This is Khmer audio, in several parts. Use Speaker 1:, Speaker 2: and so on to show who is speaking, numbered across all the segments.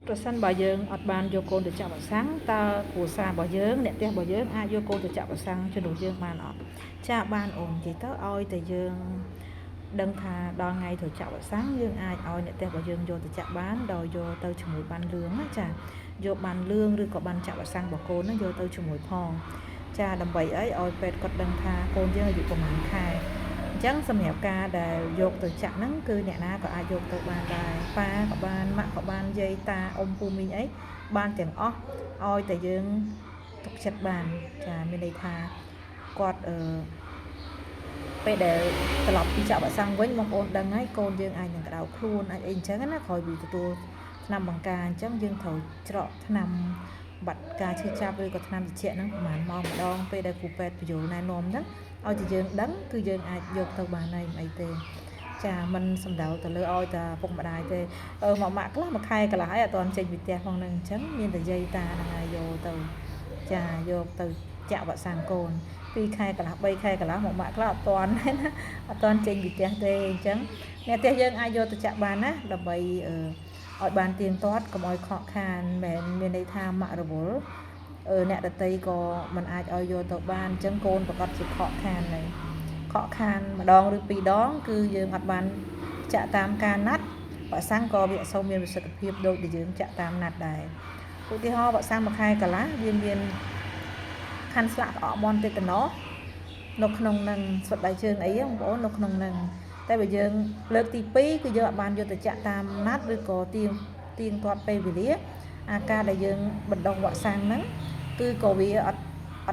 Speaker 1: ប្រសិនបើយើងអត់បានយកកូនទៅចាក់វ៉ាក់សាំងតើគ្រួសាររបស់យើងអ្នកផ្ទះរបស់យើងអាចយកកូនទៅចាក់វ៉ាក់សាំងជំនួសយើងបានអត់ចាបានអូននិយាយទៅឲ្យតែយើងដឹងថាដល់ថ្ងៃត្រូវចាក់វ៉ាក់សាំងយើងអាចឲ្យអ្នកផ្ទះរបស់យើងយកទៅចាក់បានដោយយកទៅជាមួយបានលឿងណាចាយកបានលឿងឬក៏បានចាក់វ៉ាក់សាំងរបស់កូនហ្នឹងយកទៅជាមួយផងចាដើម្បីអីឲ្យពេទ្យគាត់ដឹងថាកូនយើងអាយុប្រហែលខែអញ្ចឹងសម្រាប់ការដែលយកទៅចាក់ហ្នឹងគឺអ្នកណាក៏អាចយកទៅបានដែរប៉ាក៏បានម៉ាក់ក៏បានយាយតាអ៊ំពូមីងអីបានទាំងអស់ឲ្យតែយើងទុកចិត្តបានចាមានន័យថាគាត់ពេលដែលត្រឡប់ពីចាក់វ៉ាក់សាំងវិញបងប្អូនដឹងហើយកូនយើងអាចនឹងក្តៅខ្លួនអាចអីអញ្ចឹងណាក្រោយពីទទួលថ្នាំបង្ការអញ្ចឹងយើងត្រូវច្រកថ្នាំបាត់ការឈឺចាប់ឬក៏ថ្នាំត្រជាក់ហ្នឹងប្រហែលម៉ោងម្ដងពេលដែលគ្រូពេទ្យបញ្យល់ណែនាំហ្នឹងឲ្យតែយើងដឹងគឺយើងអាចយកទៅបានហើយមិនអីទេចាมันសំដៅទៅលើឲ្យតែពុកម្ដាយទេមកម៉ាក់ខ្លះមួយខែកន្លះហើយអត់ទាន់ចេញពីផ្ទះផងហ្នឹងអញ្ចឹងមានតែយាយតាហ្នឹងហើយយកទៅចាយកទៅចាក់វ៉ាក់សាំងកូន2ខែកន្លះ3ខែកន្លះមកម៉ាក់ខ្លះអត់ទាន់ទេណាអត់ទាន់ចេញពីផ្ទះទេអញ្ចឹងអ្នកផ្ទះយើងអាចយកទៅចាក់បានណាដើម្បីឲ្យបានទៀងទាត់កុំឲ្យខកខានមិនមានន័យថាម៉ាក់រវល់អ្នកដតីក៏មិនអាចឲ្យយកទៅបានអញ្ចឹងកូនប្រកាសជាខកខានហើយខកខានម្ដងឬ2ដងគឺយើងអត់បានចាក់តាមការណាត់វ៉ាក់សាំងក៏វាអត់សូវមានប្រសិទ្ធភាពដូចដែលយើងចាក់តាមណាត់ដែរឧទាហរណ៍វ៉ាក់សាំងមួយខែកន្លះវាមានខាន់ស្លាក់ក្អកមាន់តេតាណូសនៅក្នុងនឹងស្វិតដៃជើងអីបងប្អូននៅក្នុងនឹងតែបើយើងលើកទី2គឺយើងអត់បានយកទៅចាក់តាមណាត់ឬក៏ទៀងទាត់ពេលវេលាអាការដែលយើងបណ្ដុះវ៉ាក់សាំងហ្នឹងគឺក៏វាអ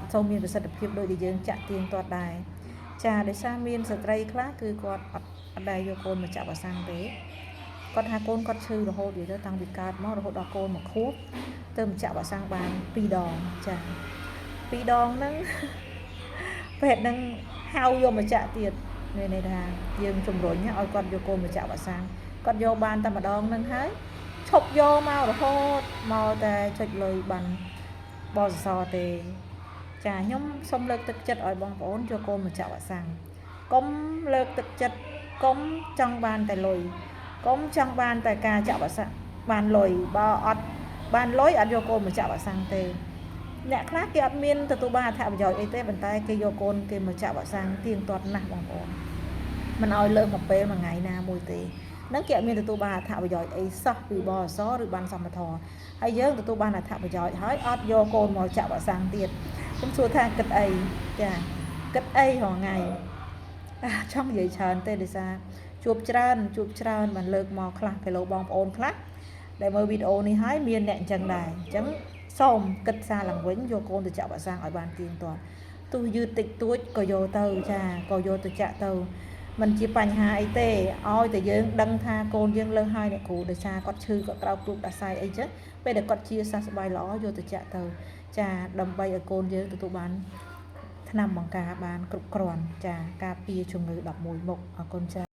Speaker 1: ត់សូវមានប្រសិទ្ធភាពដូចដែលយើងចាក់ទៀងទាត់ដែរចាដោយសារមានស្ត្រីខ្លះគឺគាត់អត់ដែលយកកូនមកចាក់វ៉ាក់សាំងទេគាត់ថាកូនគាត់ឈឺរហូតនិយាយទៅតាំងពីកើតមករហូតដល់កូន1ខួបទៅមកចាក់វ៉ាក់សាំងបាន2ដងចា2ដងហ្នឹងពេទ្យនឹងហៅយកមកចាក់ទៀតមានន័យថាយើងជំរុញឲ្យគាត់យកកូនមកចាក់វ៉ាក់សាំងគាត់យកបានតែម្ដងហ្នឹងហើយឈប់យកម្ករហូតមកតែចុចលុយបានបសសទេចាខ្ញុំសូមលើកទឹកចិត្តឲ្យបងប្អូនយកកូនមកចាក់វ៉ាក់សាំងកុំលើកទឹកចិត្តកុំចង់បានតែលុយកុំចង់បានតែការចាក់វ៉ាក់សាំងបានលុយបើអត់បានលុយអត់យកកូនមកចាក់វ៉ាក់សាំងទេអ្នកខ្លះគេអត់មានទទួលបានអត្ថប្រយោជន៍អីទេប៉ុន្តែគេយកកូនគេមកចាក់វ៉ាក់សាំងទៀងទាត់ណាស់បងប្អូនមិនឲ្យលើកមកពេលមួយថ្ងៃណាមួយទេនឹងគេអត់មានទទួលបានអត្ថប្រយោជន៍អីសោះពីបអសឬបានសមត្ថភាពហើយយើងទទួលបានអត្ថប្រយោជន៍ហើយអត់យកកូនមកចាក់វ៉ាក់សាំងទៀតខ្ញុំសួរថាគិតអីចាគិតអីរហងៃចង់និយាយច្រើនទេដោយសារជួបច្រើនបានលើកមកខ្លះគីឡូបងប្អូនខ្លះដែលមើលវីដេអូនេះហើយមានអ្នកអញ្ចឹងដែរអញ្ចឹងសូមគិតសារឡើងវិញយកកូនទៅចាក់វ៉ាក់សាំងឲ្យបានទៀងទាត់ទោះយឺតតិចតួចក៏យកទៅចាក៏យកទៅចាក់ទៅมันជាបញ្ហាអីទេឲ្យតែយើងដឹងថាកូនយើងលើសហើយអ្នកគ្រូដោយសារគាត់ឈឺគាត់ក្រោកគ្រូដាសាយអីចឹងពេលដែលគាត់ជាសះស្បើយល្អយកទៅចាក់ទៅចាដើម្បីឲ្យកូនយើងទទួលបានថ្នាំបង្ការបានគ្រប់គ្រាន់ចាការពារជំងឺ11មុខអរគុណចា